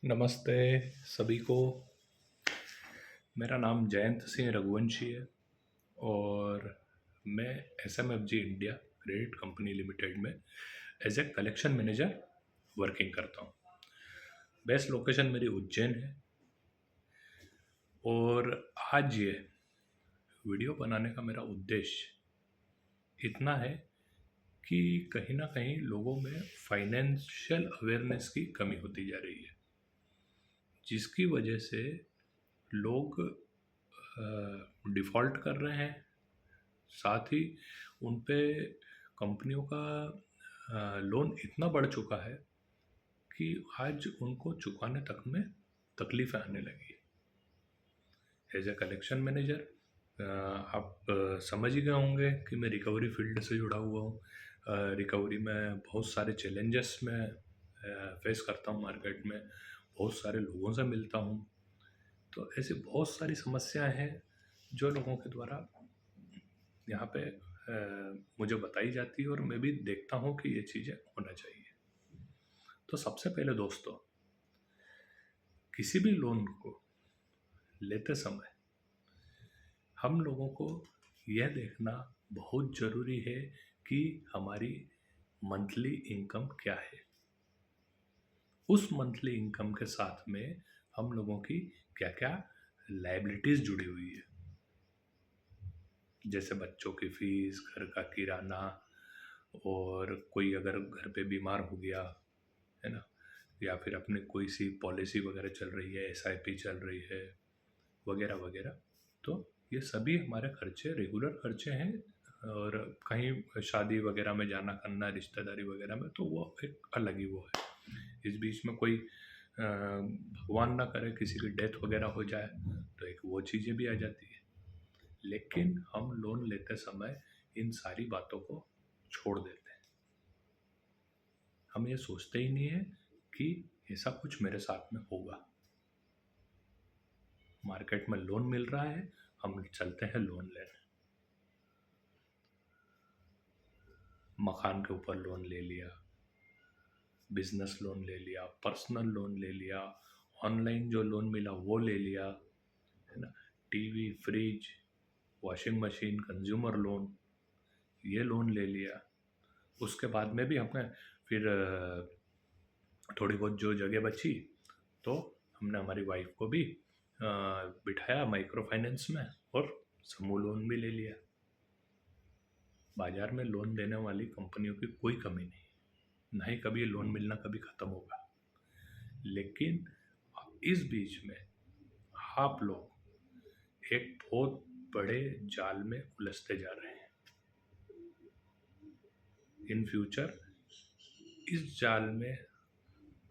नमस्ते सभी को। मेरा नाम जयंत सिंह रघुवंशी है और मैं SMFG India credit company limited में as a collection manager working करता हूँ। बेस्ट लोकेशन मेरी उज्जैन है और आज ये वीडियो बनाने का मेरा उद्देश्य इतना है कि कहीं ना कहीं लोगों में फाइनेंशियल अवेयरनेस की कमी होती जा रही है, जिसकी वजह से लोग डिफ़ॉल्ट कर रहे हैं। साथ ही उन पे कंपनियों का लोन इतना बढ़ चुका है कि आज उनको चुकाने तक में तकलीफ़ें आने लगी। एज ए कलेक्शन मैनेजर आप समझ ही गए होंगे कि मैं रिकवरी फील्ड से जुड़ा हुआ हूँ। रिकवरी में बहुत सारे चैलेंजेस मैं फेस करता हूँ, मार्केट में बहुत सारे लोगों से मिलता हूँ। तो ऐसी बहुत सारी समस्याएं हैं जो लोगों के द्वारा यहाँ पे मुझे बताई जाती है और मैं भी देखता हूँ कि ये चीज़ें होना चाहिए। तो सबसे पहले दोस्तों, किसी भी लोन को लेते समय हम लोगों को यह देखना बहुत ज़रूरी है कि हमारी मंथली इनकम क्या है। उस मंथली इनकम के साथ में हम लोगों की क्या क्या लायबिलिटीज़ जुड़ी हुई है, जैसे बच्चों की फीस, घर का किराना, और कोई अगर घर पे बीमार हो गया है ना, या फिर अपने कोई सी पॉलिसी वगैरह चल रही है, एसआईपी चल रही है वगैरह वगैरह। तो ये सभी हमारे खर्चे रेगुलर खर्चे हैं। और कहीं शादी वगैरह में जाना करना, रिश्तेदारी वगैरह में, तो वो एक अलग ही वो है। इस बीच में कोई भगवान ना करे किसी की डेथ वगैरह हो जाए तो एक वो चीज़ें भी आ जाती है। लेकिन हम लोन लेते समय इन सारी बातों को छोड़ देते हैं। हम ये सोचते ही नहीं है कि ऐसा कुछ मेरे साथ में होगा। मार्केट में लोन मिल रहा है, हम चलते हैं लोन लेने। मकान के ऊपर लोन ले लिया, बिजनेस लोन ले लिया, पर्सनल लोन ले लिया, ऑनलाइन जो लोन मिला वो ले लिया, है ना, TV, fridge, washing machine, consumer loan, ये लोन ले लिया। उसके बाद में भी हमें फिर थोड़ी बहुत जो जगह बची तो हमने हमारी वाइफ को भी बिठाया माइक्रो फाइनेंस में और समूह लोन भी ले लिया। बाज़ार में लोन देने वाली कंपनियों की कोई कमी नहीं, ना ही कभी ये लोन मिलना कभी ख़त्म होगा। लेकिन इस बीच में आप लोग एक बहुत बड़े जाल में उलझते जा रहे हैं। इन फ्यूचर इस जाल में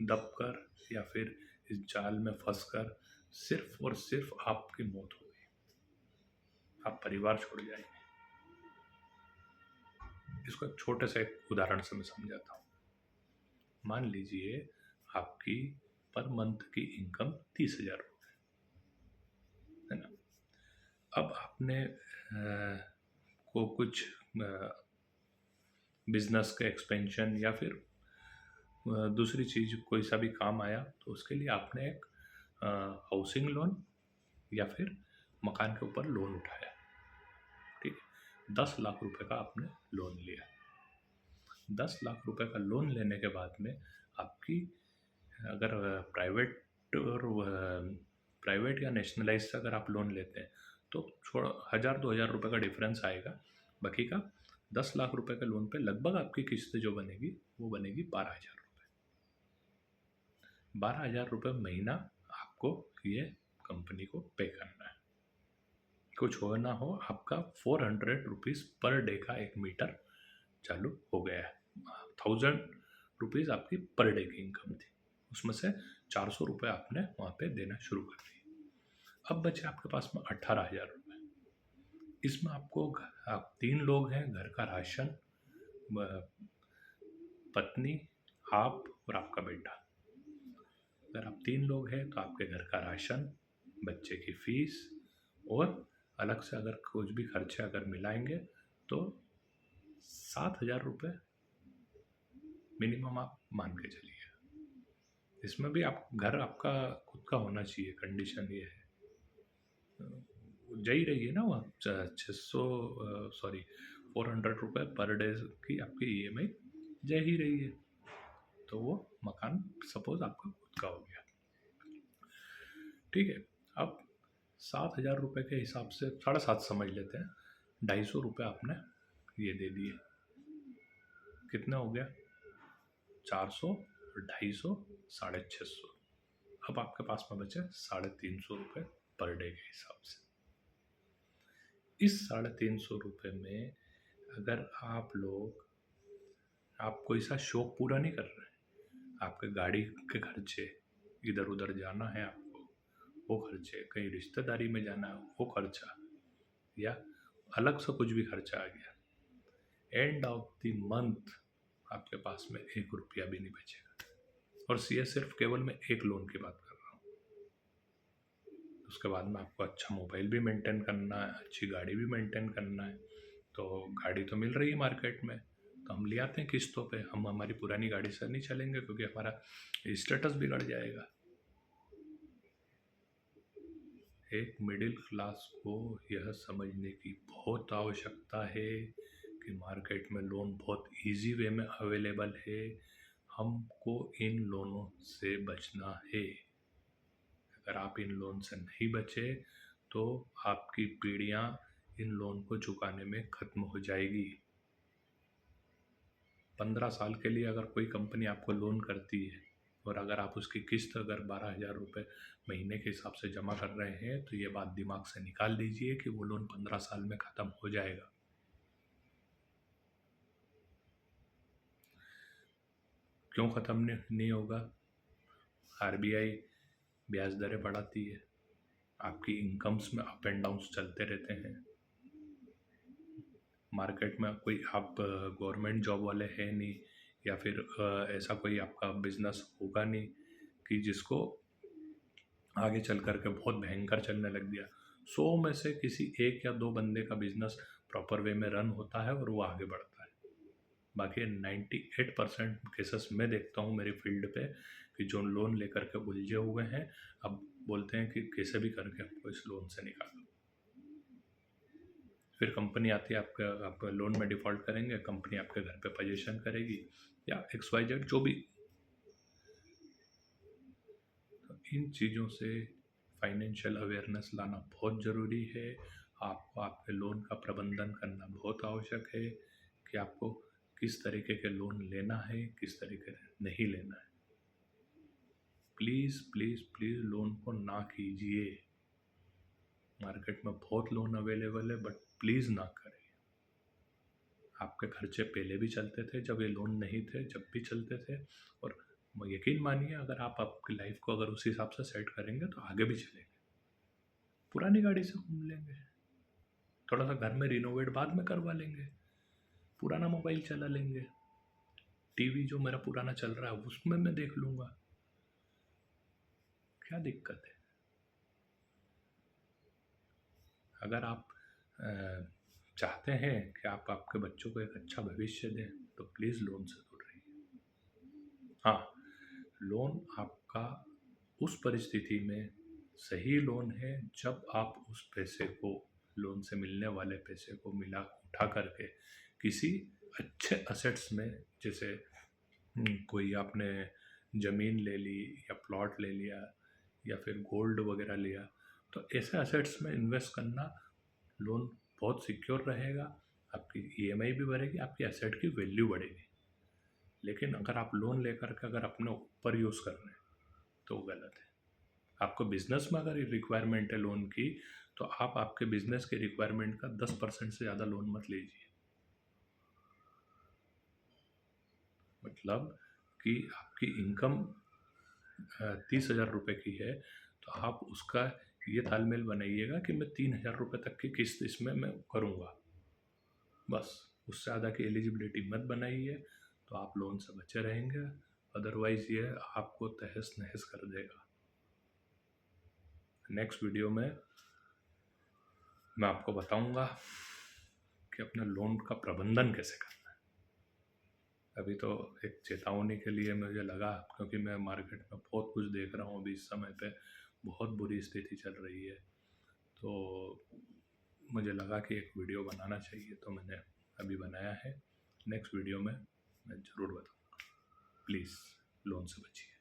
दबकर या फिर इस जाल में फंसकर सिर्फ और सिर्फ आपकी मौत होगी, आप परिवार छोड़ जाएंगे। इसको एक छोटे से एक उदाहरण से मैं समझाता हूँ। मान लीजिए आपकी पर मंथ की इनकम 30,000 रुपये है ना। अब आपने को कुछ बिजनेस के एक्सपेंशन या फिर दूसरी चीज़ कोई सा भी काम आया तो उसके लिए आपने एक हाउसिंग लोन या फिर मकान के ऊपर लोन उठाया। ठीक है, 10 लाख रुपए का आपने लोन लिया। 10 लाख रुपए का लोन लेने के बाद में आपकी अगर प्राइवेट या नेशनलाइज से अगर आप लोन लेते हैं तो थोड़ा 1,000-2,000 रुपये का डिफरेंस आएगा। बाकी का 10 लाख रुपए के लोन पे लगभग आपकी किस्त जो बनेगी वो बनेगी 12,000 रुपये। 12,000 रुपये महीना आपको ये कंपनी को पे करना है। कुछ हो ना हो, आपका 400 रुपीज़ पर डे का एक मीटर चालू हो गया है। 1,000 रुपीज़ आपकी पर डे की इनकम थी, उसमें से 400 रुपये आपने वहाँ पे देना शुरू कर दिए। अब बचे आपके पास में 18,000 रुपये। इसमें आपको आप 3 लोग हैं, घर का राशन, पत्नी, आप और आपका बेटा। अगर आप 3 लोग हैं तो आपके घर का राशन, बच्चे की फीस और अलग से अगर कुछ भी खर्चे अगर मिलाएंगे तो 7,000 रुपये मिनिमम आप मान के चलिए। इसमें भी आप घर आपका खुद का होना चाहिए, कंडीशन ये है। जा ही रही है ना वहाँ 600 सॉरी 400 रुपये पर डे की आपकी EMI जा ही रही है। तो वो मकान सपोज आपका खुद का हो गया, ठीक है। अब 7,000 रुपये के हिसाब से 7.5 समझ लेते हैं, 250 रुपये आपने ये दे दिए, कितना हो गया 400, 250, 650। अब आपके पास में बचे 350 रुपये पर डे के हिसाब से। इस 350 रुपये में अगर आप कोई सा शौक पूरा नहीं कर रहे, आपके गाड़ी के खर्चे, इधर उधर जाना है आपको वो खर्चे, कहीं रिश्तेदारी में जाना है वो खर्चा, या अलग से कुछ भी खर्चा आ गया, एंड ऑफ द मंथ आपके पास में 1 रुपया भी नहीं बचेगा। और ये सिर्फ केवल मैं एक लोन की बात कर रहा हूँ। उसके बाद में आपको अच्छा मोबाइल भी मेंटेन करना है, अच्छी गाड़ी भी मेंटेन करना है। तो गाड़ी तो मिल रही है मार्केट में, तो हम ले आते हैं किस्तों पे। हम हमारी पुरानी गाड़ी से नहीं चलेंगे क्योंकि हमारा स्टेटस बिगड़ जाएगा। एक मिडिल क्लास को यह समझने की बहुत आवश्यकता है कि मार्केट में लोन बहुत इजी वे में अवेलेबल है, हमको इन लोनों से बचना है। अगर आप इन लोन से नहीं बचे तो आपकी पीढ़ियां इन लोन को चुकाने में ख़त्म हो जाएगी। 15 साल के लिए अगर कोई कंपनी आपको लोन करती है और अगर आप उसकी किस्त अगर 12,000 रुपये महीने के हिसाब से जमा कर रहे हैं, तो ये बात दिमाग से निकाल दीजिए कि वो लोन 15 साल में ख़त्म हो जाएगा। क्यों ख़त्म नहीं होगा? RBI ब्याज दरें बढ़ाती है, आपकी इनकम्स में अप एंड डाउन्स चलते रहते हैं। मार्केट में कोई आप गवर्नमेंट जॉब वाले हैं नहीं, या फिर ऐसा कोई आपका बिजनेस होगा नहीं कि जिसको आगे चल कर के बहुत भयंकर चलने लग गया। 100 में से किसी 1 या 2 बंदे का बिजनेस प्रॉपर वे में रन होता है और वो आगे बढ़ता है। बाकी 98% केसेस मैं देखता हूँ मेरी फील्ड पे कि जो लोन लेकर के उलझे हुए हैं, अब बोलते हैं कि कैसे भी करके हमको इस लोन से निकालो। फिर कंपनी आती है, आप लोन में डिफ़ॉल्ट करेंगे, कंपनी आपके घर पे पोजीशन करेगी या XYZ जो भी। तो इन चीज़ों से फाइनेंशियल अवेयरनेस लाना बहुत ज़रूरी है। आपको आपके लोन का प्रबंधन करना बहुत आवश्यक है कि आपको किस तरीके के लोन लेना है, किस तरीके से नहीं लेना है। प्लीज़ प्लीज़ प्लीज़ लोन को ना कीजिए। मार्केट में बहुत लोन अवेलेबल है, बट प्लीज़ ना करें। आपके खर्चे पहले भी चलते थे जब ये लोन नहीं थे, जब भी चलते थे। और यकीन मानिए अगर आप आपकी लाइफ को अगर उस हिसाब से सेट करेंगे तो आगे भी चलेंगे। पुरानी गाड़ी से घूम लेंगे, थोड़ा सा घर में रिनोवेट बाद में करवा लेंगे, पुराना मोबाइल चला लेंगे, टीवी जो मेरा पुराना चल रहा है उसमें मैं देख लूँगा, क्या दिक्कत है? अगर आप चाहते हैं कि आप आपके बच्चों को एक अच्छा भविष्य दें तो प्लीज़ लोन से दूर रहिए। हाँ, लोन आपका उस परिस्थिति में सही लोन है जब आप उस पैसे को, लोन से मिलने वाले पैसे को उठा करके किसी अच्छे असेट्स में, जैसे कोई आपने ज़मीन ले ली या प्लॉट ले लिया या फिर गोल्ड वगैरह लिया, तो ऐसे असेट्स में इन्वेस्ट करना, लोन बहुत सिक्योर रहेगा, आपकी EMI भी बढ़ेगी, आपकी एसेट की वैल्यू बढ़ेगी। लेकिन अगर आप लोन लेकर के अगर अपने ऊपर यूज़ कर रहे हैं तो वो गलत है। आपको बिजनेस में अगर रिक्वायरमेंट है लोन की, तो आप आपके बिजनेस के रिक्वायरमेंट का 10% से ज़्यादा लोन मत लीजिए। मतलब कि आपकी इनकम 30,000 रुपये की है, तो आप उसका ये तालमेल बनाइएगा कि मैं 3,000 रुपये तक की किस्त इसमें मैं करूँगा, बस। उससे ज़्यादा की एलिजिबिलिटी मत बनाइए, तो आप लोन से बचे रहेंगे। अदरवाइज़ ये आपको तहस नहस कर देगा। नेक्स्ट वीडियो में मैं आपको बताऊंगा कि अपने लोन का प्रबंधन कैसे करना है। अभी तो एक चेतावनी के लिए मुझे लगा, क्योंकि मैं मार्केट में बहुत कुछ देख रहा हूँ अभी इस समय पे, बहुत बुरी स्थिति चल रही है। तो मुझे लगा कि एक वीडियो बनाना चाहिए, तो मैंने अभी बनाया है। नेक्स्ट वीडियो में मैं ज़रूर बताऊँगा। प्लीज़ लोन से बचिए।